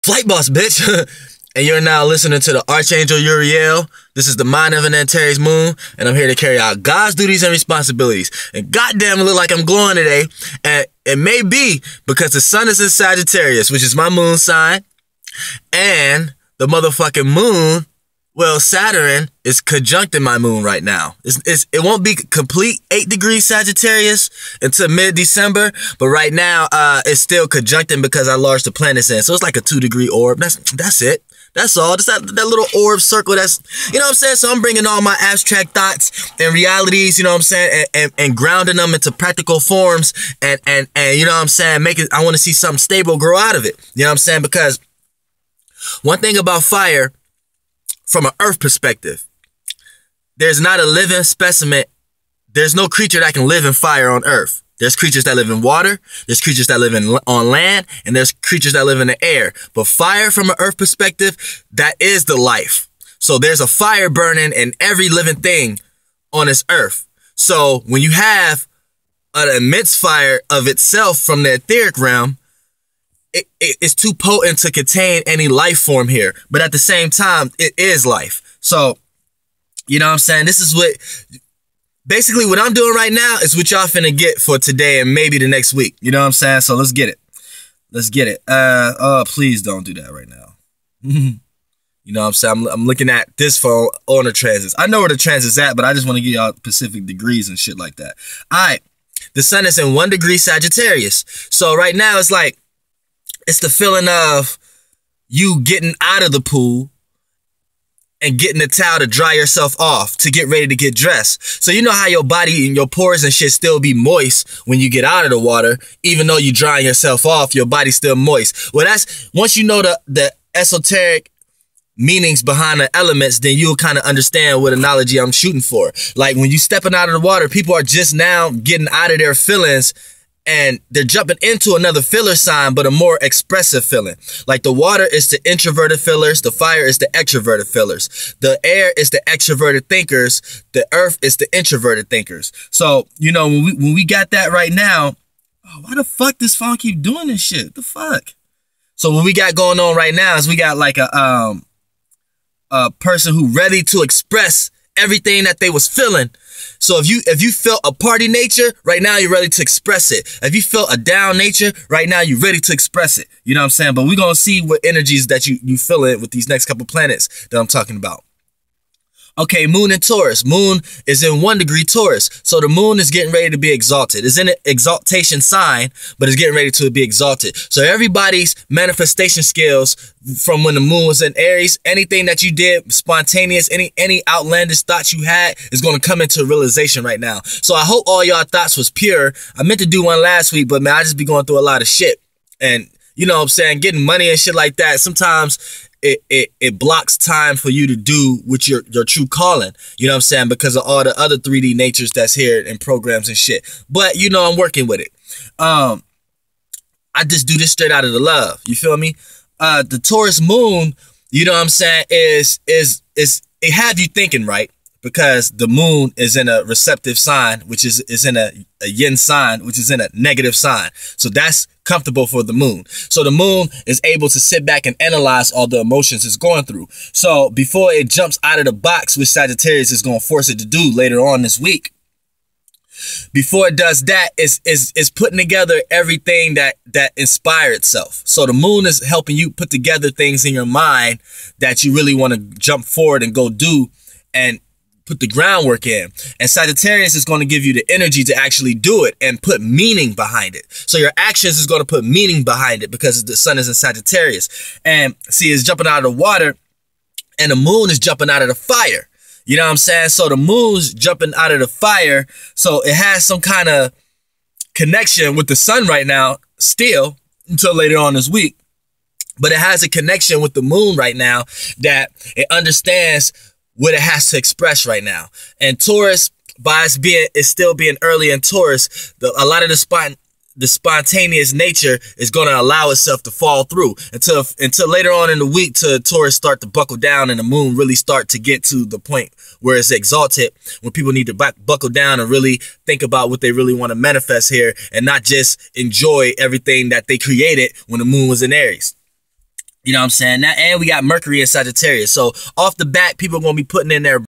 Flight boss, bitch. And you're now listening to the Archangel Uriel. This is the mind of an Antares moon, and I'm here to carry out God's duties and responsibilities. And goddamn, it look like I'm glowing today. And it may be because the sun is in Sagittarius, which is my moon sign, and the motherfucking moon, well, Saturn is conjuncting my moon right now. It won't be complete 8 degrees Sagittarius until mid-December, but right now it's still conjuncting because I launched the planets in. So it's like a 2-degree orb. That's it. That's all. Just that little orb circle. That's, you know what I'm saying? So I'm bringing all my abstract thoughts and realities, you know what I'm saying, and grounding them into practical forms, and you know what I'm saying, I want to see something stable grow out of it. You know what I'm saying? Because one thing about fire, from an earth perspective, there's not a living specimen. There's no creature that can live in fire on earth. There's creatures that live in water, there's creatures that live on land, and there's creatures that live in the air. But fire, from an earth perspective, that is the life. So there's a fire burning in every living thing on this earth. So when you have an immense fire of itself from the etheric realm, it's too potent to contain any life form here. But at the same time, it is life. So, you know what I'm saying? This is basically what I'm doing right now is what y'all finna get for today and maybe the next week. You know what I'm saying? So let's get it. Let's get it. Oh, please don't do that right now. You know what I'm saying? I'm looking at this phone on the transits. I know where the transit's at, but I just want to give y'all specific degrees and shit like that. All right. The sun is in 1 degree Sagittarius. So right now it's like, it's the feeling of you getting out of the pool and getting the towel to dry yourself off to get ready to get dressed. So you know how your body and your pores and shit still be moist when you get out of the water, even though you drying yourself off, your body's still moist. Well, that's, once you know the esoteric meanings behind the elements, then you'll kind of understand what analogy I'm shooting for. Like when you stepping out of the water, people are just now getting out of their feelings, and they're jumping into another filler sign, but a more expressive feeling. Like the water is the introverted fillers, the fire is the extroverted fillers, the air is the extroverted thinkers, the earth is the introverted thinkers. So, you know, when we got that right now, oh, why the fuck this phone keep doing this shit? The fuck? So what we got going on right now is we got like a person who ready to express everything that they was feeling. So if you felt a party nature, right now you're ready to express it. If you felt a down nature, right now you're ready to express it. You know what I'm saying? But we're going to see what energies that you feel in with these next couple planets that I'm talking about. Okay, moon in Taurus. Moon is in 1 degree Taurus. So the moon is getting ready to be exalted. It's in an exaltation sign, but it's getting ready to be exalted. So everybody's manifestation skills from when the moon was in Aries, anything that you did spontaneous, any outlandish thoughts you had is going to come into realization right now. So I hope all y'all thoughts was pure. I meant to do one last week, but man, I just be going through a lot of shit. And you know what I'm saying? Getting money and shit like that, sometimes it blocks time for you to do what your true calling, you know what I'm saying, because of all the other 3D natures that's here and programs and shit. But you know, I'm working with it. I just do this straight out of the love. You feel me? The Taurus moon, you know what I'm saying, is it have you thinking, right? Because the moon is in a receptive sign, which is in a yin sign, which is in a negative sign. So that's comfortable for the moon. So the moon is able to sit back and analyze all the emotions it's going through. So before it jumps out of the box, which Sagittarius is going to force it to do later on this week, before it does that, is putting together everything that inspire itself. So the moon is helping you put together things in your mind that you really want to jump forward and go do and put the groundwork in. And Sagittarius is going to give you the energy to actually do it and put meaning behind it. So your actions is going to put meaning behind it because the sun is in Sagittarius. And see, it's jumping out of the water and the moon is jumping out of the fire. You know what I'm saying? So the moon's jumping out of the fire. So it has some kind of connection with the sun right now still until later on this week. But it has a connection with the moon right now that it understands what it has to express right now. And Taurus, by it's still being early in Taurus, a lot of the spontaneous nature is going to allow itself to fall through until later on in the week, till Taurus start to buckle down and the moon really start to get to the point where it's exalted, when people need to buckle down and really think about what they really want to manifest here and not just enjoy everything that they created when the moon was in Aries. You know what I'm saying? Now, and we got Mercury in Sagittarius. So off the bat, people are going to be putting in their